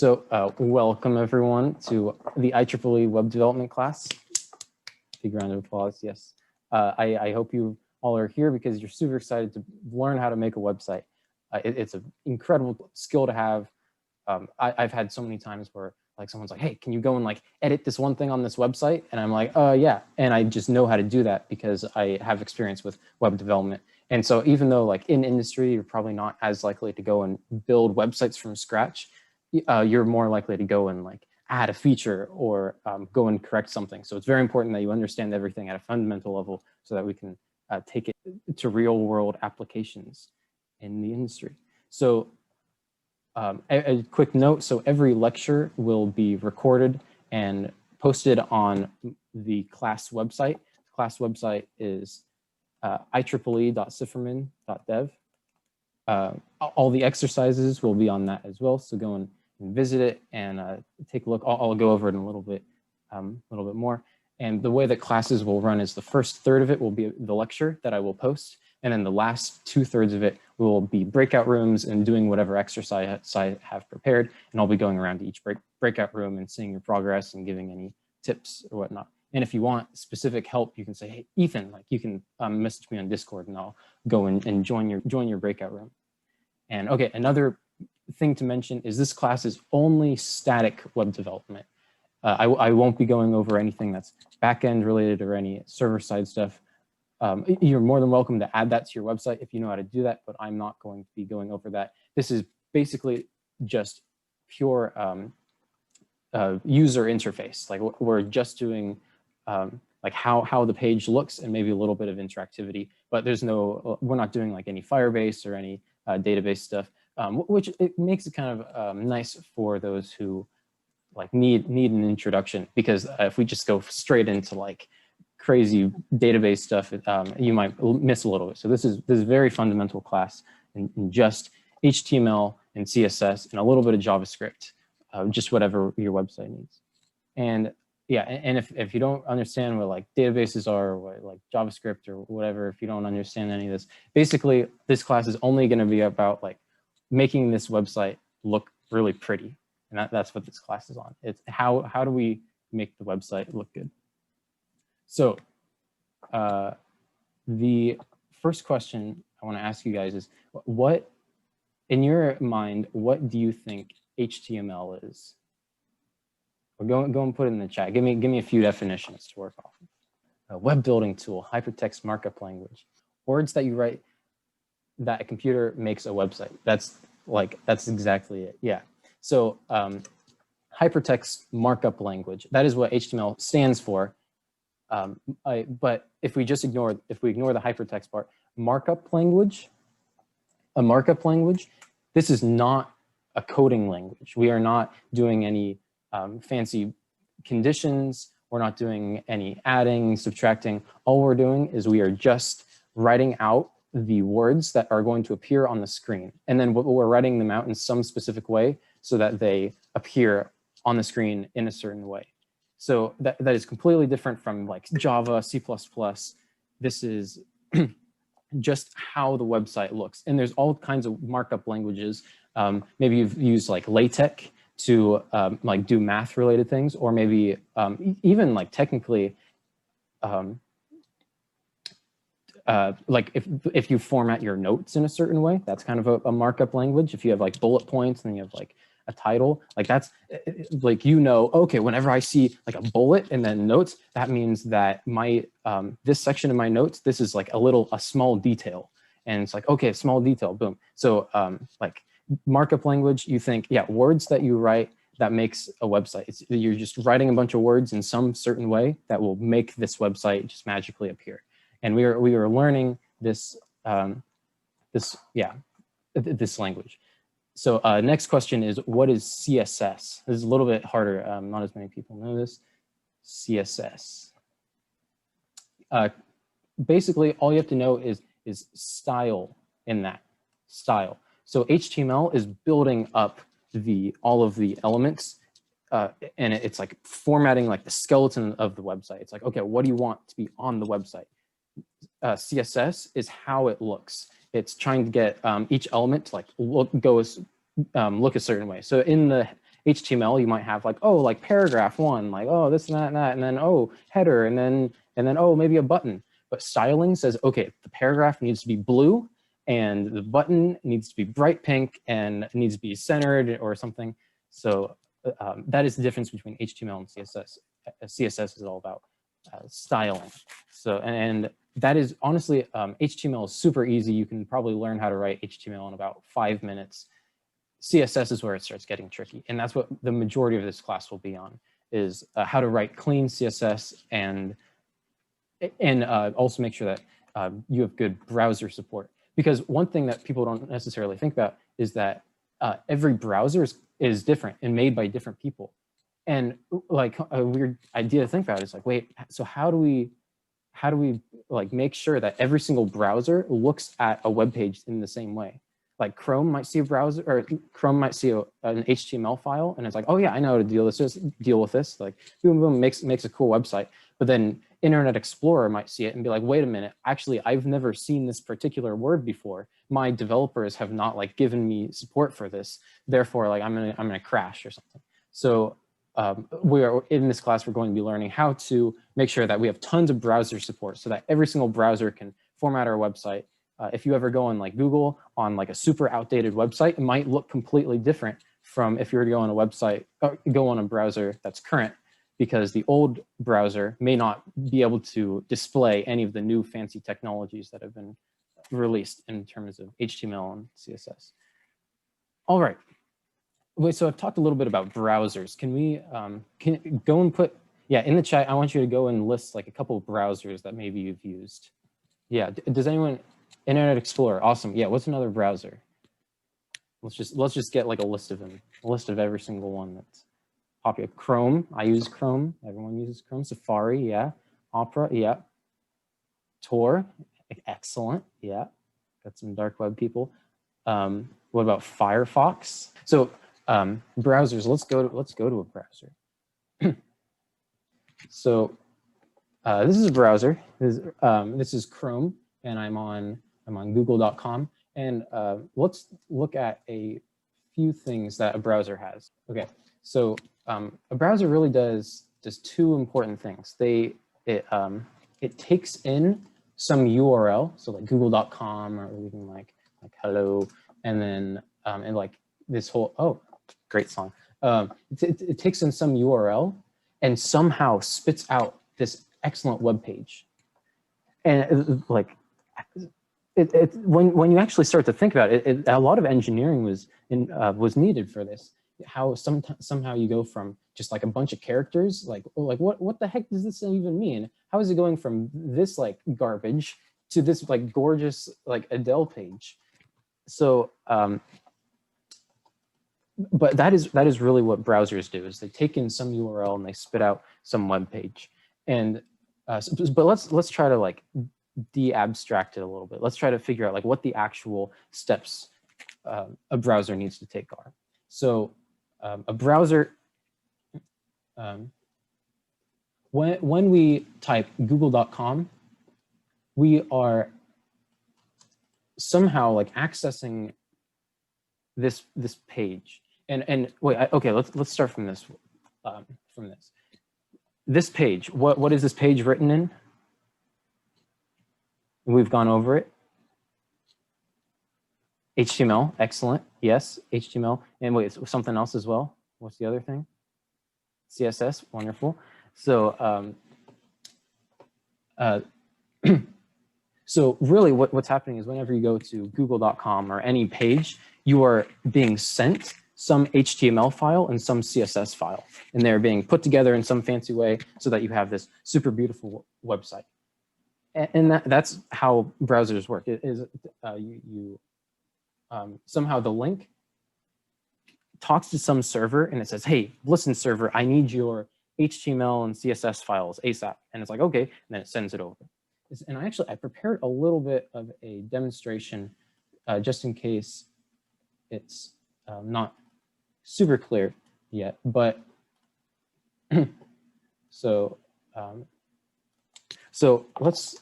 Welcome everyone to the IEEE Web Development class. Big round of applause, yes. I hope you all are here because you're super excited to learn how to make a website. It's an incredible skill to have. I've had so many times where like someone's like, hey, can you go and like edit this one thing on this website? And I'm like, yeah. And I just know how to do that because I have experience with web development. And so even though like in industry, you're probably not as likely to go and build websites from scratch, you're more likely to go and like add a feature or go and correct something. So it's very important that you understand everything at a fundamental level so that we can take it to real world applications in the industry. So a quick note, so every lecture will be recorded and posted on the class website. The class website is IEEE.cifferman.dev. All the exercises will be on that as well, so go and visit it and take a look. I'll go over it in a little bit more. And the way that classes will run is the first third of it will be the lecture that I will post, and then the last 2/3 of it will be breakout rooms and doing whatever exercise I have prepared. And I'll be going around to each breakout room and seeing your progress and giving any tips or whatnot. And if you want specific help, you can say, hey, Ethan, like you can message me on Discord and I'll go and join your breakout room. And okay, another thing to mention is this class is only static web development. I won't be going over anything that's backend related or any server-side stuff. You're more than welcome to add that to your website if you know how to do that, but I'm not going to be going over that. This is basically just pure user interface. Like we're just doing like how the page looks and maybe a little bit of interactivity, but we're not doing like any Firebase or any database stuff, which it makes it kind of nice for those who like need an introduction, because if we just go straight into like crazy database stuff, you might miss a little bit. So this is very fundamental class in just HTML and CSS and a little bit of JavaScript, just whatever your website needs. And yeah, and if you don't understand what like databases are, or what like JavaScript or whatever, if you don't understand any of this, basically this class is only going to be about like making this website look really pretty. And that's what this class is on. It's how do we make the website look good? So the first question I want to ask you guys is, what, in your mind, what do you think HTML is? Or go and put it in the chat. Give me a few definitions to work off. A web building tool, hypertext markup language, words that you write that a computer makes a website. That's exactly it. Yeah. So hypertext markup language, that is what HTML stands for. But if we ignore the hypertext part, a markup language, this is not a coding language. We are not doing any fancy conditions. We're not doing any adding, subtracting. All we're doing is we are just writing out the words that are going to appear on the screen. And then we're writing them out in some specific way so that they appear on the screen in a certain way. So that is completely different from like Java, C++. This is just how the website looks. And there's all kinds of markup languages. Maybe you've used like LaTeX to like do math related things, or maybe even like technically, like if you format your notes in a certain way, that's kind of a markup language. If you have like bullet points and then you have like a title, like that's like, okay, whenever I see like a bullet and then notes, that means that my this section of my notes, this is like a small detail. And it's like, okay, small detail, boom. So like markup language, you think, yeah, words that you write that makes a website. You're just writing a bunch of words in some certain way that will make this website just magically appear. And we are learning this this language. So next question is, what is CSS? This is a little bit harder. Not as many people know this. CSS. Basically, all you have to know is style in that. Style. So HTML is building up all of the elements, and it's like formatting like the skeleton of the website. It's like, okay, what do you want to be on the website? CSS is how it looks. It's trying to get each element to like look a certain way. So in the HTML, you might have like, oh, like paragraph one, like, oh, this and that and that, and then, oh, header, and then, oh, maybe a button. But styling says, okay, the paragraph needs to be blue, and the button needs to be bright pink, and it needs to be centered or something. So that is the difference between HTML and CSS. CSS is all about styling. So, and that is honestly, HTML is super easy. You can probably learn how to write HTML in about 5 minutes. CSS is where it starts getting tricky. And that's what the majority of this class will be on, is how to write clean CSS and also make sure that you have good browser support. Because one thing that people don't necessarily think about is that every browser is different and made by different people. And like a weird idea to think about is like, wait, so how do we like make sure that every single browser looks at a web page in the same way? Like Chrome might see a browser, or Chrome might see an HTML file, and it's like, oh yeah, I know how to deal with this. Like, boom, boom, makes a cool website. But then Internet Explorer might see it and be like, wait a minute, actually, I've never seen this particular word before. My developers have not like given me support for this. Therefore, like I'm gonna crash or something. So in this class, we're going to be learning how to make sure that we have tons of browser support so that every single browser can format our website. If you ever go on like Google on like a super outdated website, it might look completely different from if you were to go on a website, go on a browser that's current, because the old browser may not be able to display any of the new fancy technologies that have been released in terms of HTML and CSS. All right. Wait, so I've talked a little bit about browsers. Can we go and put, yeah, in the chat, I want you to go and list like a couple of browsers that maybe you've used. Yeah, does anyone, Internet Explorer, awesome. Yeah, what's another browser? Let's just get like a list of them, a list of every single one that's popular. Chrome, I use Chrome. Everyone uses Chrome. Safari, yeah. Opera, yeah. Tor, excellent, yeah. Got some dark web people. What about Firefox? So browsers, let's go to a browser. So this is a browser. This is Chrome, and I'm on google.com. And let's look at a few things that a browser has. Okay, so a browser really does two important things. It takes in some URL, so like google.com, or even like hello, and then and like this whole, oh, great song. It takes in some URL and somehow spits out this excellent web page. And when you actually start to think about it, a lot of engineering was needed for this. How somehow you go from just like a bunch of characters, like what the heck does this even mean? How is it going from this like garbage to this like gorgeous like Adele page? So but that is really what browsers do, is they take in some URL and they spit out some web page. And but let's try to like de-abstract it a little bit. Let's try to figure out like what the actual steps a browser needs to take are. So a browser, when we type google.com, we are somehow like accessing this page. And wait, okay, let's start from this. This page, what is this page written in? We've gone over it. HTML, excellent. Yes, HTML. And wait, something else as well. What's the other thing? CSS, wonderful. So so really what's happening is whenever you go to google.com or any page, you are being sent some HTML file and some CSS file, and they're being put together in some fancy way so that you have this super beautiful website. And that's how browsers work. It is somehow the link talks to some server and it says, hey, listen server, I need your HTML and CSS files ASAP. And it's like, okay, and then it sends it over. And I prepared a little bit of a demonstration just in case it's not super clear yet, but so let's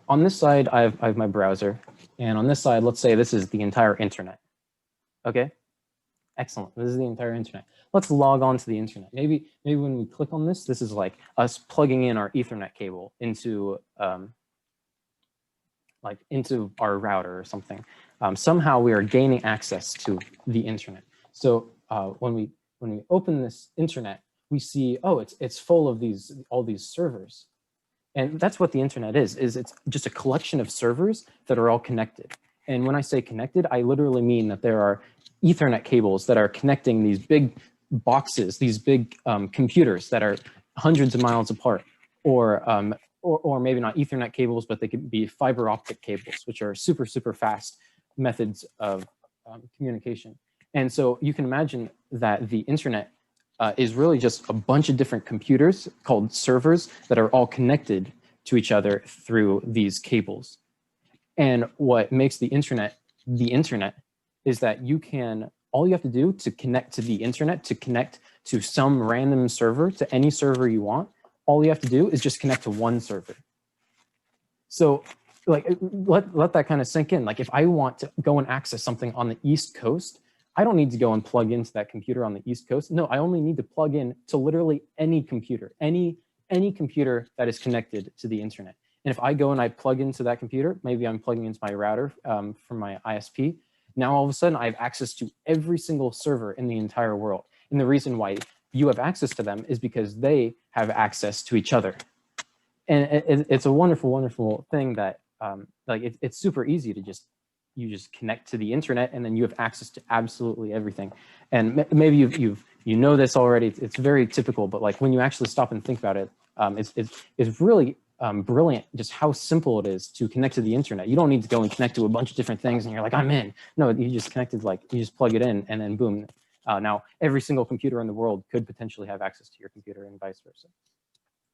on this side, I have my browser. And on this side, let's say this is the entire internet. Okay, excellent. This is the entire internet. Let's log on to the internet. Maybe when we click on this, this is like us plugging in our Ethernet cable into into our router or something. Somehow we are gaining access to the internet. So when we open this internet, we see, oh, it's full of all these servers. And that's what the internet is it's just a collection of servers that are all connected. And when I say connected, I literally mean that there are Ethernet cables that are connecting these big boxes, these big computers that are hundreds of miles apart, or maybe not Ethernet cables, but they could be fiber optic cables, which are super, super fast methods of communication. And so you can imagine that the internet is really just a bunch of different computers called servers that are all connected to each other through these cables. And what makes the internet is that all you have to do to connect to the internet, to connect to some random server, to any server you want, all you have to do is just connect to one server. So like, let that kind of sink in. Like if I want to go and access something on the East Coast, I don't need to go and plug into that computer on the East Coast. No, I only need to plug in to literally any computer, any computer that is connected to the internet. And if I go and I plug into that computer, maybe I'm plugging into my router from my ISP, now all of a sudden I have access to every single server in the entire world. And the reason why you have access to them is because they have access to each other. And it's a wonderful, wonderful thing that it's super easy to you just connect to the internet, and then you have access to absolutely everything. And maybe you know this already. It's very typical, but like when you actually stop and think about it, it's really brilliant just how simple it is to connect to the internet. You don't need to go and connect to a bunch of different things, and you're like, I'm in. No, you just connected, you just plug it in, and then boom. Now every single computer in the world could potentially have access to your computer, and vice versa.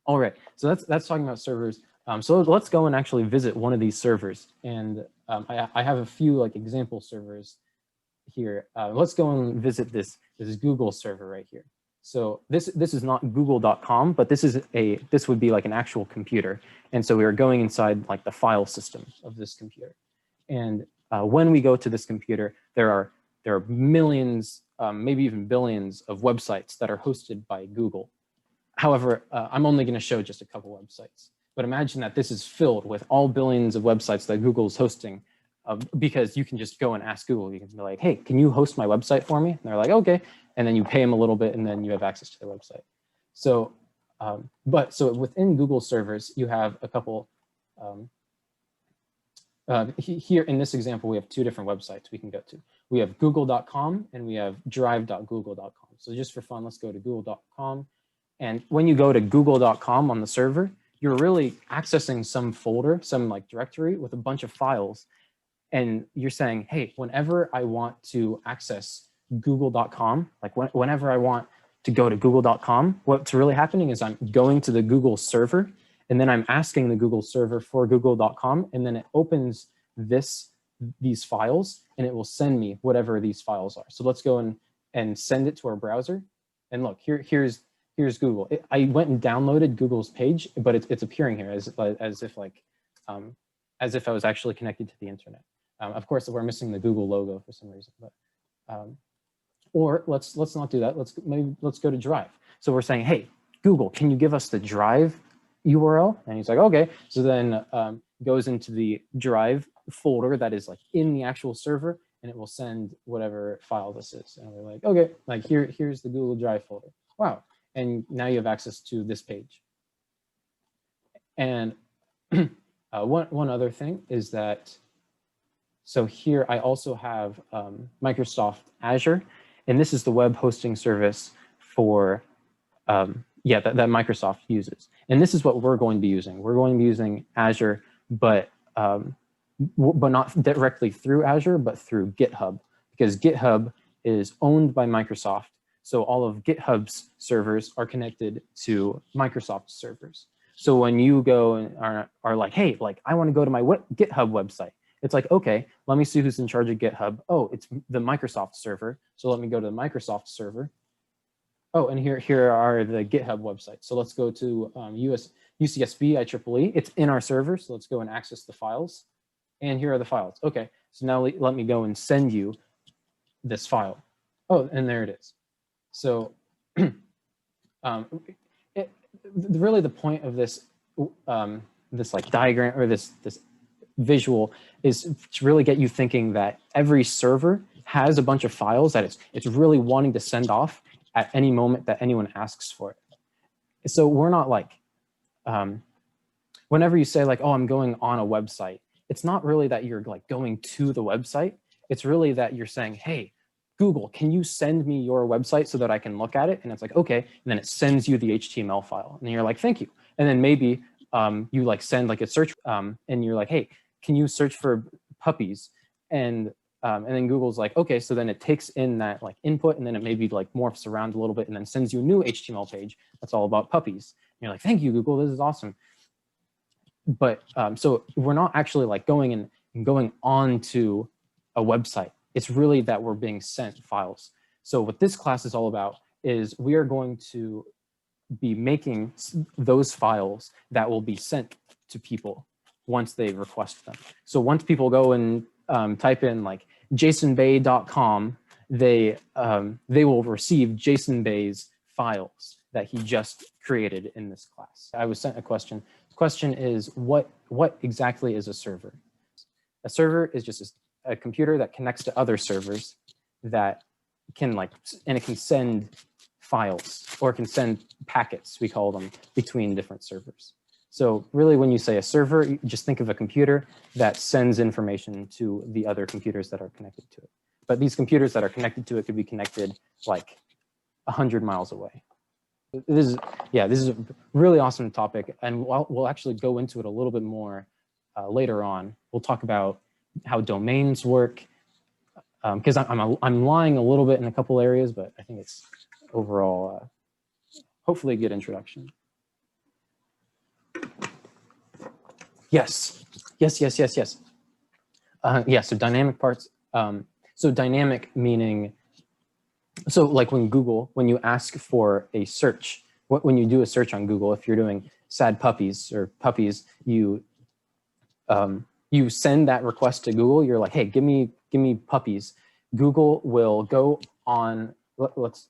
All right, so that's talking about servers. So let's go and actually visit one of these servers. And I have a few example servers here. Let's go and visit this Google server right here. So this is not google.com, but this would be like an actual computer. And so we are going inside the file system of this computer. And when we go to this computer, there are millions, maybe even billions of websites that are hosted by Google. However, I'm only going to show just a couple websites. But imagine that this is filled with all billions of websites that Google is hosting, because you can just go and ask Google. You can be like, hey, can you host my website for me? And they're like, okay. And then you pay them a little bit, and then you have access to their website. So, so within Google servers, you have a couple. Here in this example, we have two different websites we can go to. We have google.com and we have drive.google.com. So just for fun, let's go to google.com. And when you go to google.com on the server, you're really accessing some folder, some directory with a bunch of files. And you're saying, hey, whenever I want to access google.com, whenever I want to go to google.com, what's really happening is I'm going to the Google server, and then I'm asking the Google server for google.com, and then it opens these files, and it will send me whatever these files are. So let's go and send it to our browser. And look, here's Google. I went and downloaded Google's page, but it's appearing here as if I was actually connected to the internet. Of course, we're missing the Google logo for some reason, but or let's not do that. Let's go to Drive. So we're saying, hey, Google, can you give us the Drive URL? And he's like, okay. So then goes into the Drive folder that is in the actual server, and it will send whatever file this is. And we're like, okay, here's the Google Drive folder. Wow. And now you have access to this page. And one other thing is that, so here I also have Microsoft Azure, and this is the web hosting service for, that Microsoft uses. And this is what we're going to be using. We're going to be using Azure, but not directly through Azure, but through GitHub, because GitHub is owned by Microsoft. So all of GitHub's servers are connected to Microsoft servers. So when you go and are like, hey, I want to go to my GitHub website, it's like, okay, let me see who's in charge of GitHub. Oh, it's the Microsoft server. So let me go to the Microsoft server. Oh, and here are the GitHub websites. So let's go to UCSB, IEEE. It's in our server, so let's go and access the files. And here are the files. Okay, so now let me go and send you this file. Oh, and there it is. So really the point of this this like diagram or this visual is to really get you thinking that every server has a bunch of files that it's really wanting to send off at any moment that anyone asks for it. So we're not like, whenever you say like, oh, I'm going on a website, it's not really that you're like going to the website. It's really that you're saying, hey, Google, can you send me your website so that I can look at it? And it's like, okay. And then it sends you the HTML file. And you're like, thank you. And then maybe you like send like a search and you're like, hey, can you search for puppies? And then Google's like, okay, so then it takes in that like input and then it maybe like morphs around a little bit and then sends you a new HTML page that's all about puppies. And you're like, thank you, Google, this is awesome. But so we're not actually like going on to a website. It's really that we're being sent files. So what this class is all about is we are going to be making those files that will be sent to people once they request them. So once people go and type in like jasonbay.com, they will receive Jason Bay's files that he just created in this class. I was sent a question. The question is, what exactly is a server? A server is just a computer that connects to other servers that can and it can send files or it can send packets, we call them, between different servers. So really when you say a server, you just think of a computer that sends information to the other computers that are connected to it. But these computers that are connected to it could be connected like 100 miles away. This is a really awesome topic, and we'll actually go into it a little bit more later on. We'll talk about how domains work, because I'm lying a little bit in a couple areas, but I think it's overall hopefully a good introduction. Yes. Yeah, so dynamic parts. So dynamic meaning, so like when you ask for a search, when you do a search on Google, if you're doing sad puppies or puppies, you send that request to Google. You're like, hey, give me puppies. Google will go on, let's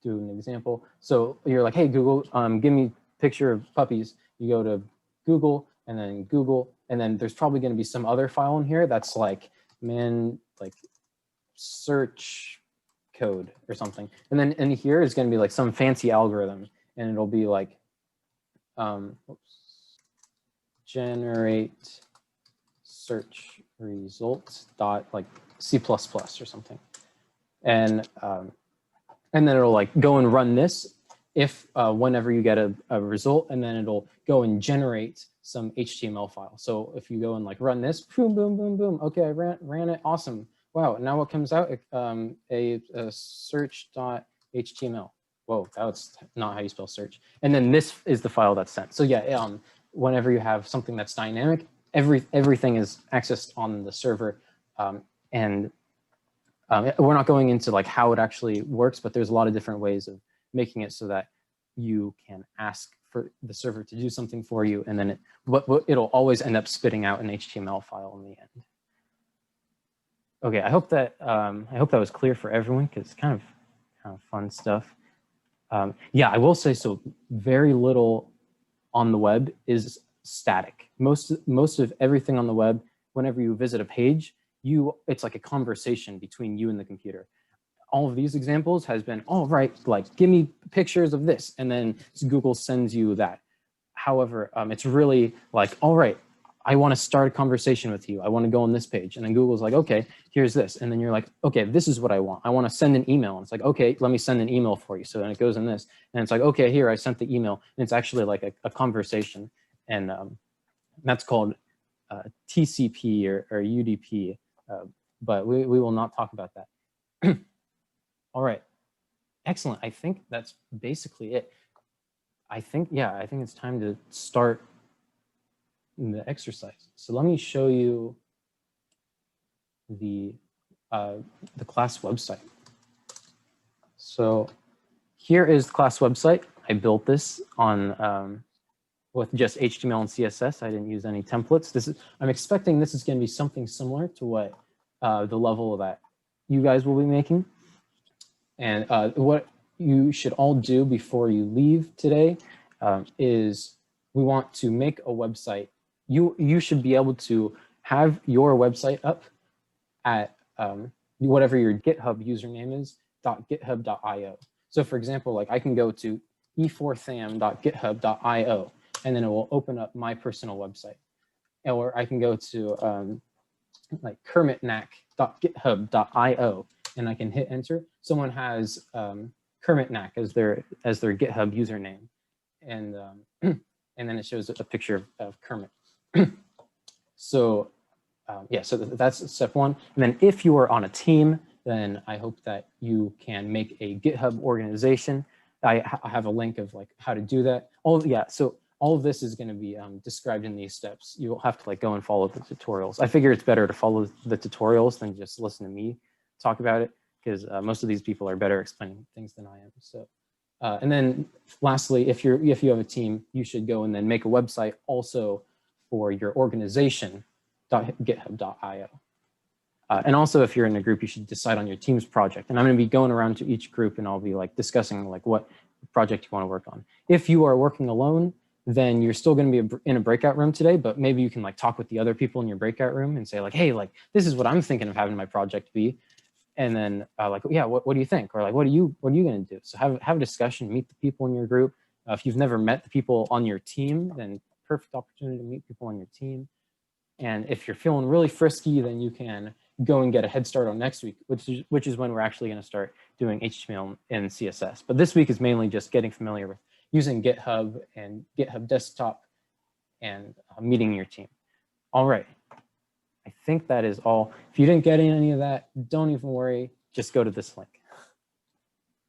do an example. So you're like, hey, Google, give me a picture of puppies. You go to Google, and then there's probably going to be some other file in here that's like, search code or something. And then in here is going to be like some fancy algorithm, and it'll be like, generate search results dot like C++ or something. And then it'll like go and run this if whenever you get a result, and then it'll go and generate some HTML file. So if you go and like run this, boom, boom, boom, boom. Okay, I ran it, awesome. Wow, now what comes out? A search.html. Whoa, that's not how you spell search. And then this is the file that's sent. So yeah, whenever you have something that's dynamic, everything is accessed on the server. And we're not going into like how it actually works, but there's a lot of different ways of making it so that you can ask for the server to do something for you, and then it'll always end up spitting out an HTML file in the end. Okay, I hope that was clear for everyone, because it's kind of fun stuff. Yeah, I will say, so very little on the web is static. Most of everything on the web, whenever you visit a page, it's like a conversation between you and the computer. All of these examples has been, all right, like give me pictures of this, and then Google sends you that. However, it's really like, all right, I want to start a conversation with you. I want to go on this page. And then Google's like, okay, here's this. And then you're like, okay, this is what I want. I want to send an email. And it's like, okay, let me send an email for you. So then it goes in this. And it's like, okay, here, I sent the email. And it's actually like a conversation. And that's called TCP or UDP. But we will not talk about that. All right. Excellent. I think that's basically it. I think it's time to start the exercise. So let me show you the class website. So here is the class website. I built this on with just HTML and CSS. I didn't use any templates. I'm expecting this is going to be something similar to what the level that you guys will be making. And what you should all do before you leave today is we want to make a website. You should be able to have your website up at whatever your GitHub username is, .github.io. So for example, like I can go to e4tham.github.io, and then it will open up my personal website. Or I can go to like kermitnack.github.io, and I can hit enter. Someone has kermitnack as their GitHub username, and and then it shows a picture of Kermit. So yeah, so that's step one. And then if you are on a team, then I hope that you can make a GitHub organization. I have a link of like how to do that. So all of this is going to be described in these steps. You'll have to like go and follow the tutorials. I figure it's better to follow the tutorials than just listen to me talk about it, because most of these people are better explaining things than I am. So, and then lastly, if you have a team, you should go and then make a website also for your organization, .github.io. And also, if you're in a group, you should decide on your team's project. And I'm going to be going around to each group, and I'll be like discussing like what project you want to work on. If you are working alone, then you're still going to be in a breakout room today, but maybe you can like talk with the other people in your breakout room and say like, hey, like this is what I'm thinking of having my project be. And then like, yeah, what do you think? Or like, what are you going to do? So have a discussion, meet the people in your group. If you've never met the people on your team, then perfect opportunity to meet people on your team. And if you're feeling really frisky, then you can go and get a head start on next week, which is when we're actually going to start doing HTML and CSS. But this week is mainly just getting familiar with using GitHub and GitHub Desktop and meeting your team. All right. I think that is all. If you didn't get any of that, don't even worry. Just go to this link.